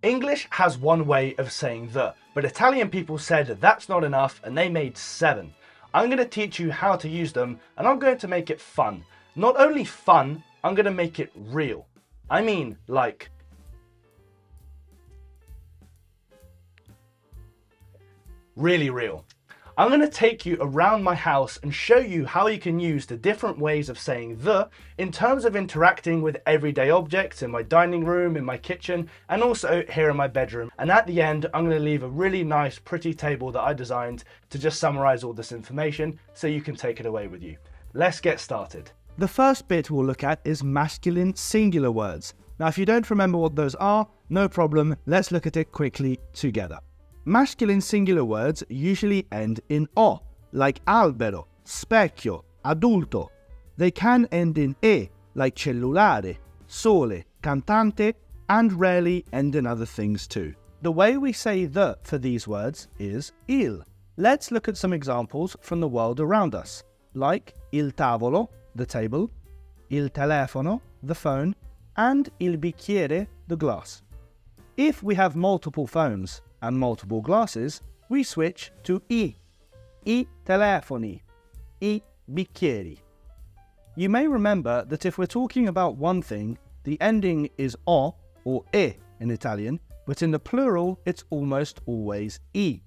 English has one way of saying the, but Italian people said that's not enough and they made 7. I'm going to teach you how to use them and I'm going to make it fun. Not only fun, I'm going to make it real. I mean, like, really real. I'm going to take you around my house and show you how you can use the different ways of saying the in terms of interacting with everyday objects in my dining room, in my kitchen, and also here in my bedroom. And at the end, I'm going to leave a really nice, pretty table that I designed to just summarize all this information so you can take it away with you. Let's get started. The first bit we'll look at is masculine singular words. Now, if you don't remember what those are, no problem. Let's look at it quickly together. Masculine singular words usually end in o, like albero, specchio, adulto. They can end in e, like cellulare, sole, cantante, and rarely end in other things too. The way we say the for these words is il. Let's look at some examples from the world around us, like il tavolo, the table, il telefono, the phone, and il bicchiere, the glass. If we have multiple phones and multiple glasses, we switch to i telefoni, i bicchieri. You may remember that if we're talking about one thing, the ending is o or e in Italian, but in the plural, it's almost always i.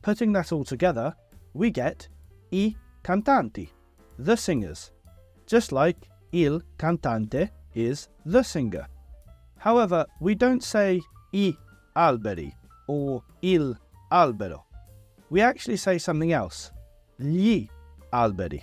Putting that all together, we get i cantanti, the singers, just like il cantante is the singer. However, we don't say i alberi or il albero. We actually say something else, gli alberi.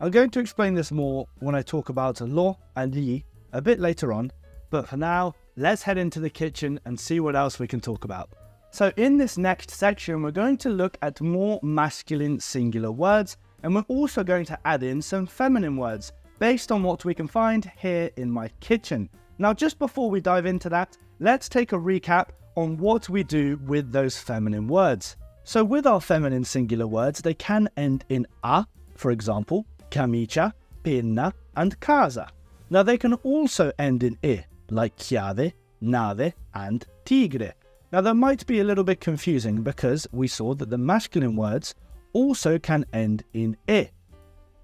I'm going to explain this more when I talk about lo and gli a bit later on, but for now, let's head into the kitchen and see what else we can talk about. So in this next section, we're going to look at more masculine singular words, and we're also going to add in some feminine words based on what we can find here in my kitchen. Now, just before we dive into that, let's take a recap on what we do with those feminine words. So with our feminine singular words, they can end in a, for example, camicia, penna, and casa. Now they can also end in e, like chiave, nave, and tigre. Now that might be a little bit confusing because we saw that the masculine words also can end in e.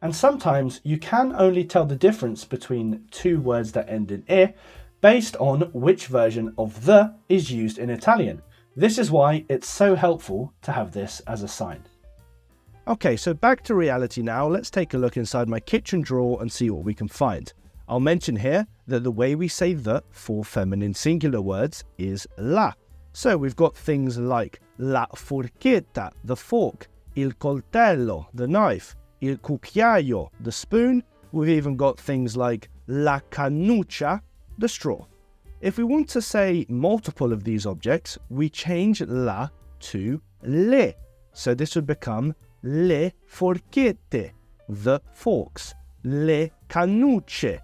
And sometimes you can only tell the difference between two words that end in e based on which version of the is used in Italian. This is why it's so helpful to have this as a sign. Okay, so back to reality now. Let's take a look inside my kitchen drawer and see what we can find. I'll mention here that the way we say the for feminine singular words is la. So we've got things like la forchetta, the fork, il coltello, the knife, il cucchiaio, the spoon. We've even got things like la cannuccia, the straw. If we want to say multiple of these objects, we change la to le. So this would become le forchette, the forks, le cannucce,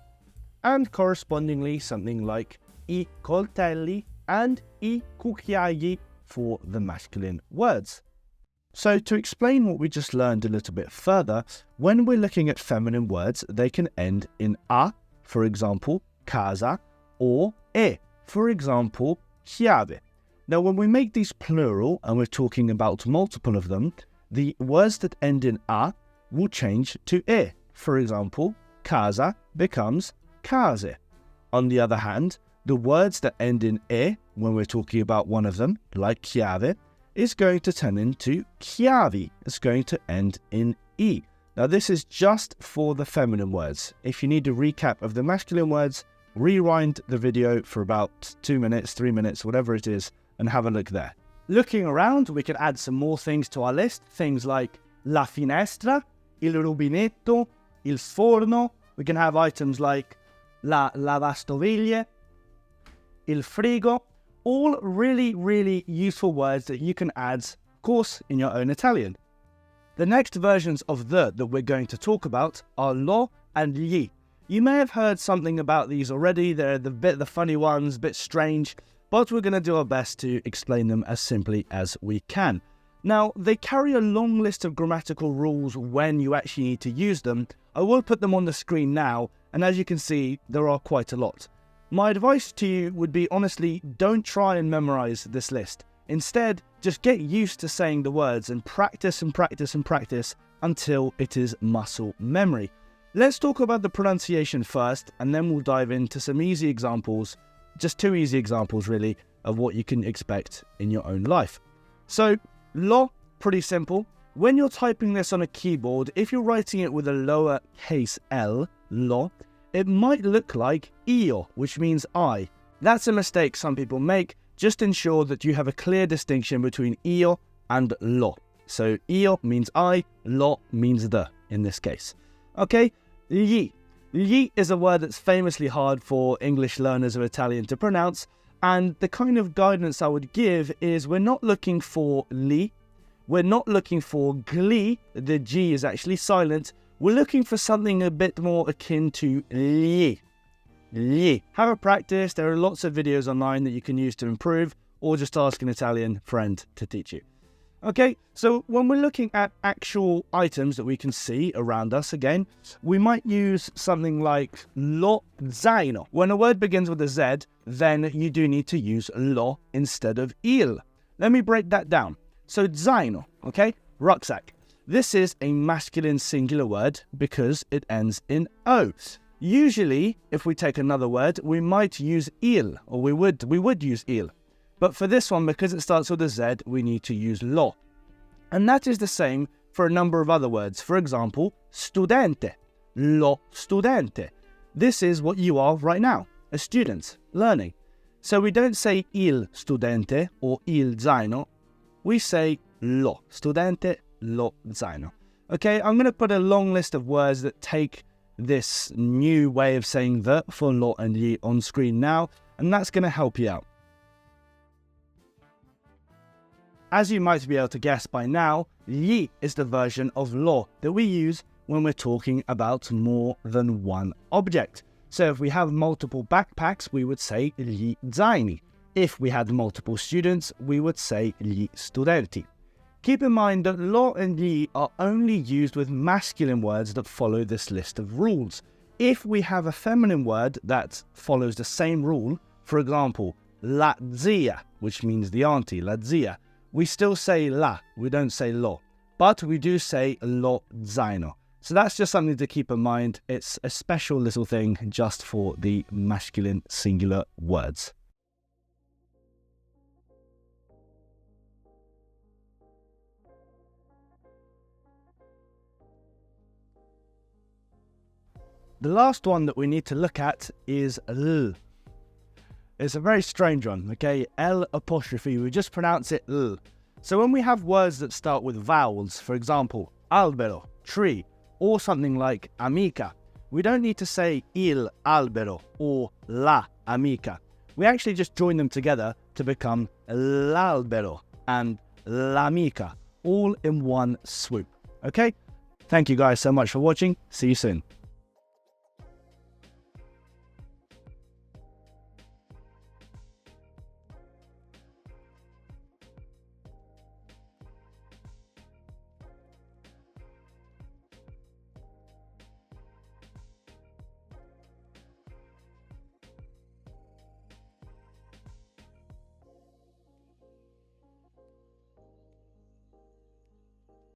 and correspondingly something like I coltelli and I cucchiai for the masculine words. So to explain what we just learned a little bit further, when we're looking at feminine words, they can end in a, for example, casa, or e, for example, chiave. Now when we make these plural and we're talking about multiple of them, the words that end in a will change to e. For example, casa becomes case. On the other hand, the words that end in e, when we're talking about one of them, like chiave, is going to turn into chiavi. It's going to end in e. Now this is just for the feminine words. If you need a recap of the masculine words, rewind the video for about 2 minutes, 3 minutes, whatever it is, and have a look there. Looking around, we can add some more things to our list. Things like la finestra, il rubinetto, il forno. We can have items like la lavastoviglie, il frigo. All really, really useful words that you can add, of course, in your own Italian. The next versions of the that we're going to talk about are lo and gli. You may have heard something about these already. They're the funny ones, a bit strange, but we're going to do our best to explain them as simply as we can. Now, they carry a long list of grammatical rules when you actually need to use them. I will put them on the screen now, and as you can see, there are quite a lot. My advice to you would be, honestly, don't try and memorize this list. Instead, just get used to saying the words and practice and practice and practice until it is muscle memory. Let's talk about the pronunciation first, and then we'll dive into some easy examples, just 2 easy examples really, of what you can expect in your own life. So, lo, pretty simple. When you're typing this on a keyboard, if you're writing it with a lowercase l, lo, it might look like io, which means I. That's a mistake some people make. Just ensure that you have a clear distinction between io and lo. So io means I, lo means the in this case. Okay, gli. Gli is a word that's famously hard for English learners of Italian to pronounce, and the kind of guidance I would give is we're not looking for li, we're not looking for gli, the G is actually silent, we're looking for something a bit more akin to li. Li. Have a practice, there are lots of videos online that you can use to improve, or just ask an Italian friend to teach you. Okay, so when we're looking at actual items that we can see around us again, we might use something like lo zaino. When a word begins with a Z, then you do need to use lo instead of il. Let me break that down. So zaino, okay, rucksack. This is a masculine singular word because it ends in o. Usually, if we take another word, we might use il, or we would use il. But for this one, because it starts with a Z, we need to use lo. And that is the same for a number of other words. For example, studente, lo studente. This is what you are right now, a student, learning. So we don't say il studente or il zaino. We say lo studente, lo zaino. Okay, I'm going to put a long list of words that take this new way of saying the for lo and li on screen now, and that's going to help you out. As you might be able to guess by now, li is the version of lo that we use when we're talking about more than one object. So if we have multiple backpacks, we would say gli zaini. If we had multiple students, we would say gli studenti. Keep in mind that lo and gli are only used with masculine words that follow this list of rules. If we have a feminine word that follows the same rule, for example, la zia, which means the auntie, la zia, we still say la, we don't say lo, but we do say lo zaino. So that's just something to keep in mind. It's a special little thing just for the masculine singular words. The last one that we need to look at is l. It's a very strange one, okay? L apostrophe, we just pronounce it l. So when we have words that start with vowels, for example, albero, tree, or something like amica, we don't need to say il albero or la amica. We actually just join them together to become l'albero and l'amica, all in one swoop, okay? Thank you guys so much for watching. See you soon.